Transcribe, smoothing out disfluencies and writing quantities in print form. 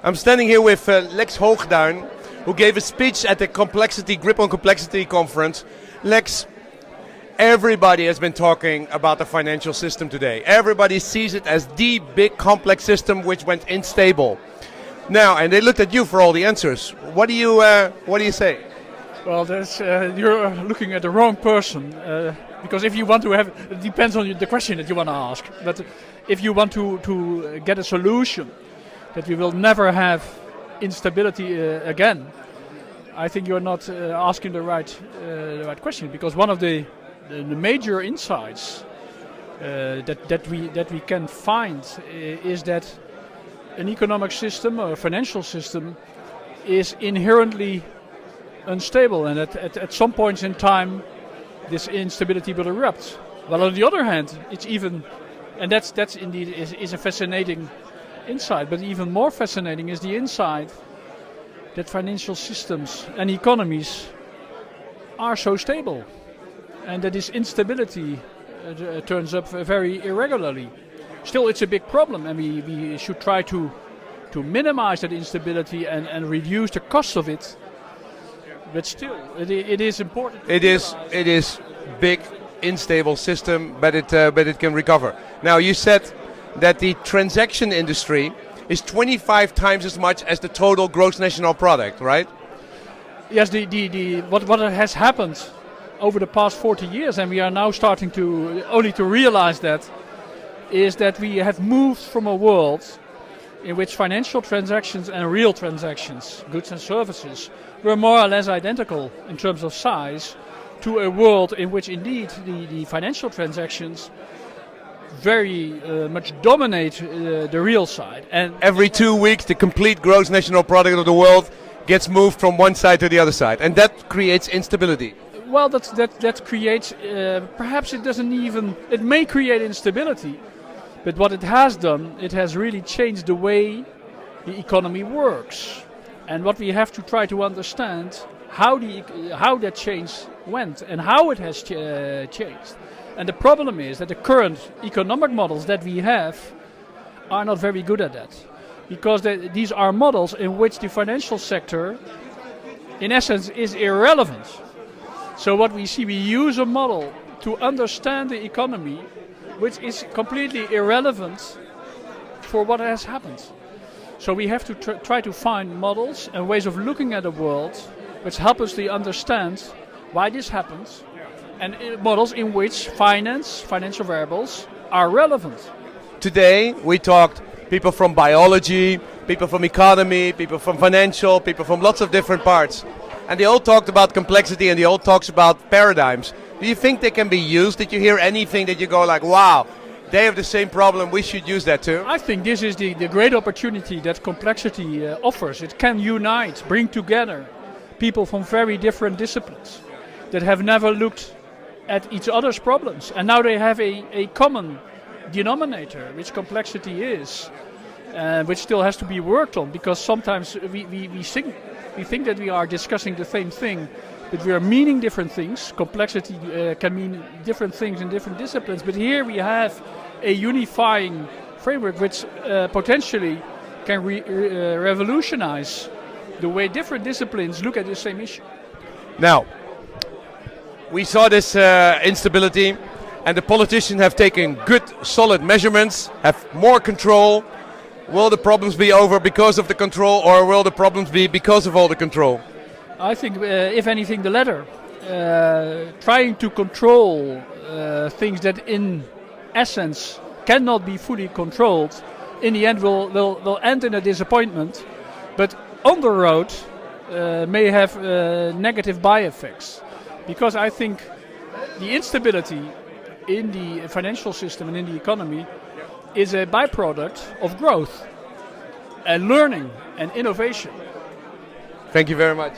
I'm standing here with Lex Hoogduin, who gave a speech at the Gripcomplexity conference. Lex, everybody has been talking about the financial system today. Everybody sees it as the big complex system which went unstable. Now, and they looked at you for all the answers. What do you say? Well, you're looking at the wrong person. Because if you want to have, it depends on the question that you want to ask. But if you want to get a solution that we will never have instability again, I think you're not asking the right question. Because one of the major insights that we can find is that an economic system or a financial system is inherently unstable, and at some points in time this instability will erupt. Well, on the other hand, it's even, and that's indeed is a fascinating insight, but even more fascinating is the insight that financial systems and economies are so stable, and that this instability turns up very irregularly. Still, it's a big problem, and we should try to minimize that instability and reduce the cost of it. But still, it is important. It is big, unstable system, but it can recover. Now, you said that the transaction industry is 25 times as much as the total gross national product, right? Yes, what has happened over the past 40 years, and we are now starting to realize that, is that we have moved from a world in which financial transactions and real transactions, goods and services, were more or less identical in terms of size, to a world in which indeed the financial transactions very much dominate the real side. And every 2 weeks the complete gross national product of the world gets moved from one side to the other side, and that creates instability. Well, that creates, perhaps it may create instability, but what it has done, it has really changed the way the economy works. And what we have to try to understand, how that change went and how it has changed. And the problem is that the current economic models that we have are not very good at that. Because these are models in which the financial sector, in essence, is irrelevant. So what we see, we use a model to understand the economy, which is completely irrelevant for what has happened. So we have to try to find models and ways of looking at the world which help us to understand why this happens, and models in which financial variables are relevant. Today we talked people from biology, people from economy, people from financial, people from lots of different parts. And they all talked about complexity and they all talked about paradigms. Do you think they can be used? Did you hear anything that you go like, wow, they have the same problem, we should use that too? I think this is the great opportunity that complexity offers. It can unite, bring together people from very different disciplines that have never looked at each other's problems. And now they have a common denominator, which complexity is, which still has to be worked on, because sometimes we think that we are discussing the same thing, but we are meaning different things. Complexity can mean different things in different disciplines, but here we have a unifying framework which potentially can revolutionize the way different disciplines look at the same issue. Now, we saw this instability, and the politicians have taken good, solid measurements, have more control. Will the problems be over because of the control, or will the problems be because of all the control? I think, if anything, the latter. Trying to control things that in essence cannot be fully controlled, in the end will end in a disappointment, but on the road may have negative by-effects. Because I think the instability in the financial system and in the economy is a byproduct of growth and learning and innovation. Thank you very much.